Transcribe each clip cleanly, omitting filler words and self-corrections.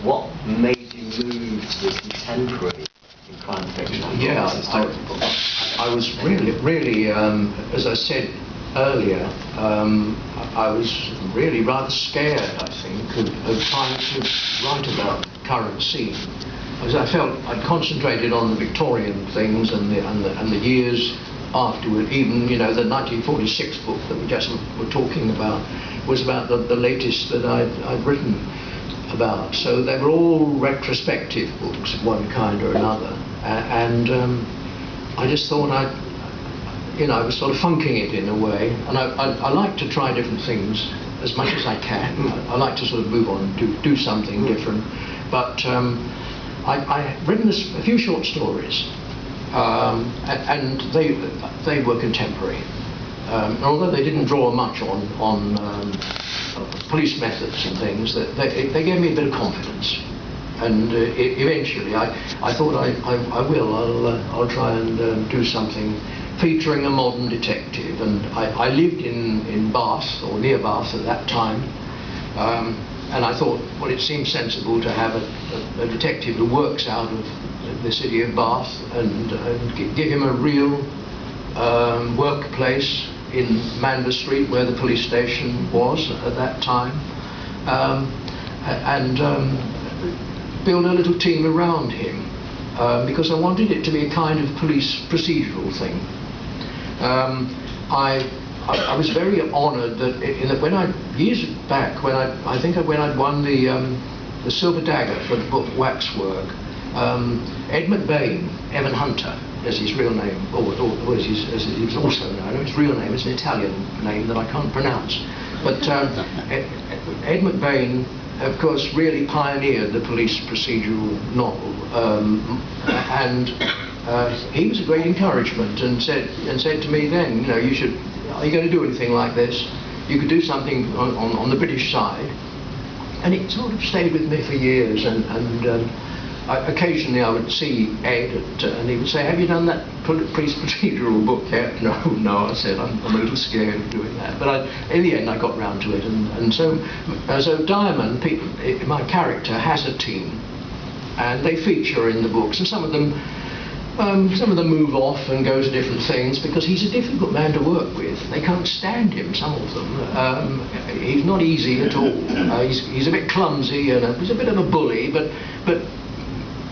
what made you move to the contemporary in crime fiction? Yeah, I was really, as I said earlier, I was really rather scared, I think, of trying to write about the current scene. As I felt I'd concentrated on the Victorian things and the years afterward. Even, you know, the 1946 book that we just were talking about was about the latest that I'd written about. So they were all retrospective books of one kind or another, and I just thought I was sort of funking it in a way, and I like to try different things as much as I can. I like to sort of move on, do something different, but I've written a few short stories, and they were contemporary. Although they didn't draw much on police methods and things, they gave me a bit of confidence. And eventually, I thought I'll try and do something featuring a modern detective. And I lived in Bath, or near Bath at that time. And I thought, well, it seems sensible to have a detective who works out of the city of Bath and give him a real workplace in Manvers Street, where the police station was at that time, and build a little team around him, because I wanted it to be a kind of police procedural thing. I was very honoured that years back, when I'd won the Silver Dagger for the book Waxwork, Ed McBain, Evan Hunter, as his real name, or as he was also known, his real name is an Italian name that I can't pronounce, but Ed McBain, of course, really pioneered the police procedural novel, and he was a great encouragement, and said to me then, you know, are you going to do anything like this? You could do something on the British side. And it sort of stayed with me for years, and occasionally I would see Ed, and he would say, have you done that police procedural book yet? No, I said, I'm a little scared of doing that. But in the end I got round to it, and so Diamond, my character, has a team, and they feature in the books, and some of them move off and go to different things, because he's a difficult man to work with. They can't stand him, some of them. He's not easy at all. He's a bit clumsy, and he's a bit of a bully, but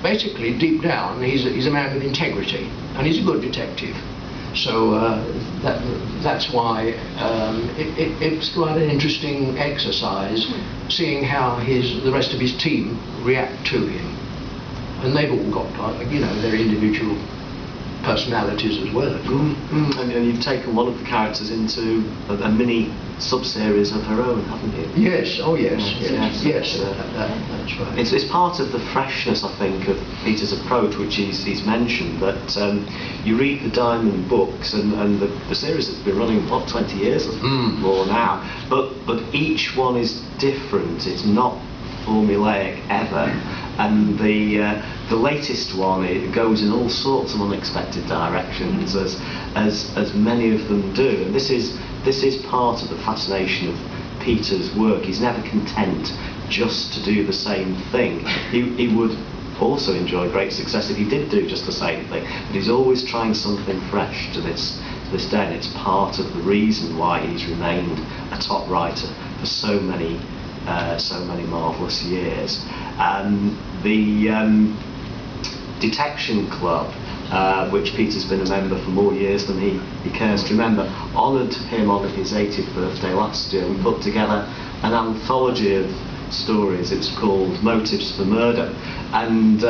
basically, deep down, he's a man with integrity, and he's a good detective. So that's why it's quite an interesting exercise, seeing how the rest of his team react to him. And they've all got, you know, their individual personalities as well. And you've taken one of the characters into a mini sub-series of her own, haven't you? Yes, oh yes, yes. That's right. It's part of the freshness, I think, of Peter's approach, which he's mentioned, that you read the Diamond books, and the series has been running, what, 20 years or more now, but each one is different. It's not formulaic ever, and the latest one, it goes in all sorts of unexpected directions, as many of them do. And this is part of the fascination of Peter's work. He's never content just to do the same thing. He would also enjoy great success if he did do just the same thing, but he's always trying something fresh to this day, and it's part of the reason why he's remained a top writer for so many marvellous years. The Detection Club, which Peter's been a member for more years than he cares to remember, honoured him on his 80th birthday last year. We put together an anthology of stories. It's called Motives for Murder, and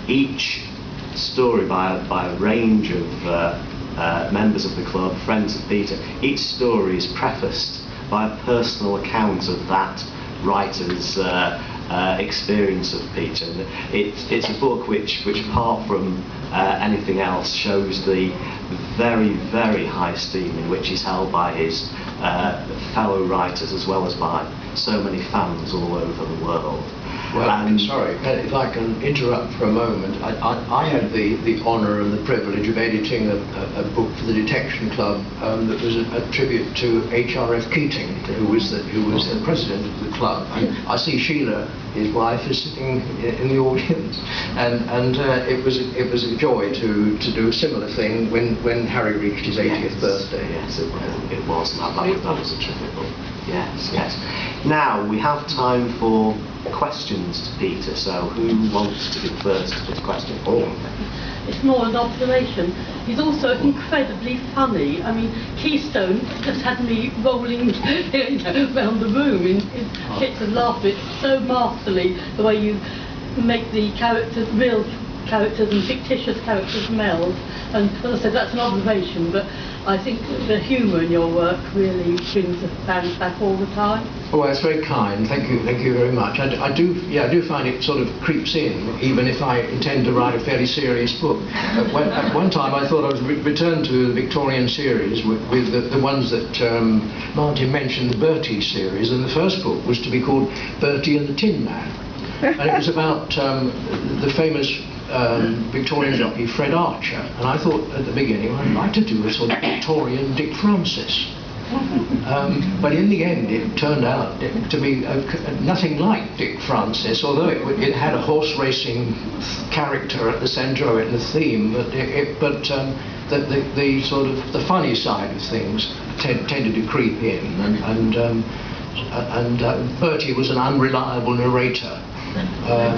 each story by a range of members of the club, friends of Peter, each story is prefaced by a personal account of that writer's experience of Peter. And it's a book which apart from anything else, shows the very, very high esteem in which he's held by his fellow writers, as well as by so many fans all over the world. Well, sorry, if I can interrupt for a moment. I had the honour and the privilege of editing a book for the Detection Club that was a tribute to H.R.F. Keating, who was the president of the club. And I see Sheila, his wife, is sitting in the audience, and it was a joy to do a similar thing when Harry reached his 80th birthday. Yes, it was. That was a terrific book. Yes, yes. Now we have time for questions to Peter, so who wants to be first with a question? It's more an observation. He's also incredibly funny. I mean, Keystone just had me rolling around the room in fits of laughter. It's so masterly the way you make the characters, real characters and fictitious characters meld. And as I said, that's an observation, but I think the humour in your work really brings the fans back all the time. Oh, that's very kind. Thank you very much. I do find it sort of creeps in, even if I intend to write a fairly serious book. At one time, I thought I was returned to the Victorian series with the ones that Martin mentioned, the Bertie series, and the first book was to be called Bertie and the Tin Man, and it was about the famous Victorian jockey Fred Archer, and I thought at the beginning I'd like to do a sort of Victorian Dick Francis. But in the end it turned out to be nothing like Dick Francis, although it had a horse racing character at the centre of it, the theme, but the sort of the funny side of things tended to creep in, and Bertie was an unreliable narrator.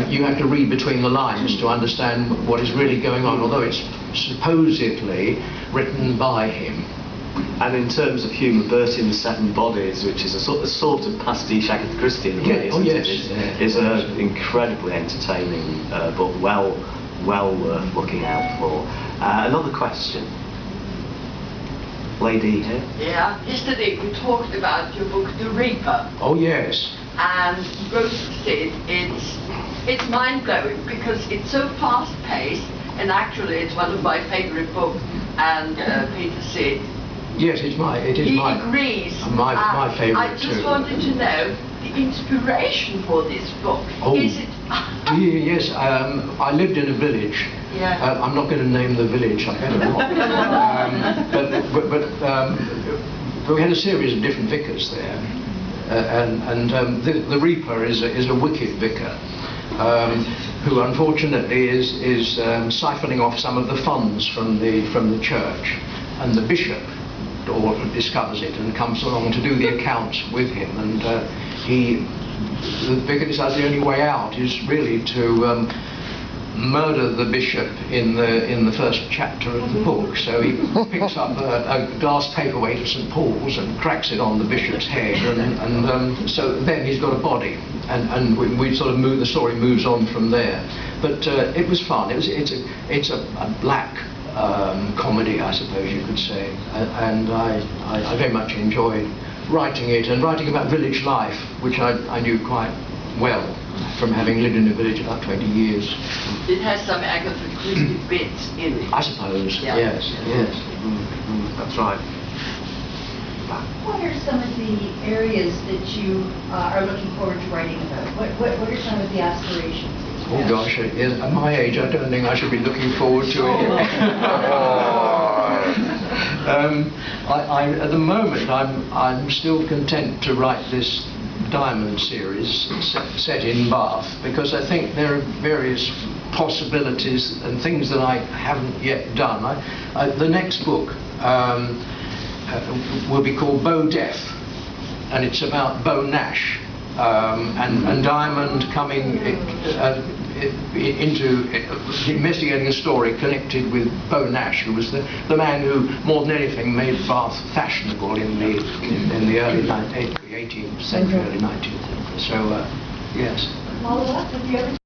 You have to read between the lines to understand what is really going on, although it's supposedly written by him. And in terms of humour, Bertie and the Seven Bodies, which is a sort of pastiche Agatha Christie in a way, is an incredibly entertaining book, well worth looking out for. Another question. Lady here. Yeah, yesterday we talked about your book, The Reaper. Oh yes. And Rose said it's mind-blowing because it's so fast-paced, and actually it's one of my favourite books. And Peter said, yes, it is my agrees. My favourite I just wanted to know the inspiration for this book. Oh. Is it? Yes, I lived in a village. Yeah. I'm not going to name the village. I better not. But we had a series of different vicars there. The Reaper is a wicked vicar who unfortunately is siphoning off some of the funds from the church, and the bishop discovers it and comes along to do the accounts with him, and the vicar decides the only way out is really to murder the bishop in the first chapter of the book. So he picks up a glass paperweight of St. Paul's and cracks it on the bishop's head, and so then he's got a body, and we sort of the story moves on from there. But it was fun. It's a black comedy, I suppose you could say, and I very much enjoyed writing it, and writing about village life, which I knew quite well from having lived in the village about 20 years. It has some Agatha Christie bits in it. I suppose, yeah. Yes. That's right. What are some of the areas that you are looking forward to writing about? What are some of the aspirations? Oh gosh, at my age I don't think I should be looking forward to it. At the moment I'm still content to write this Diamond series set in Bath, because I think there are various possibilities and things that I haven't yet done. The next book will be called Beau Death, and it's about Beau Nash and Diamond coming into investigating a story connected with Beau Nash, who was the man who, more than anything, made Bath fashionable in the early 18th century, early 19th century. So, yes. Follow up? Have you ever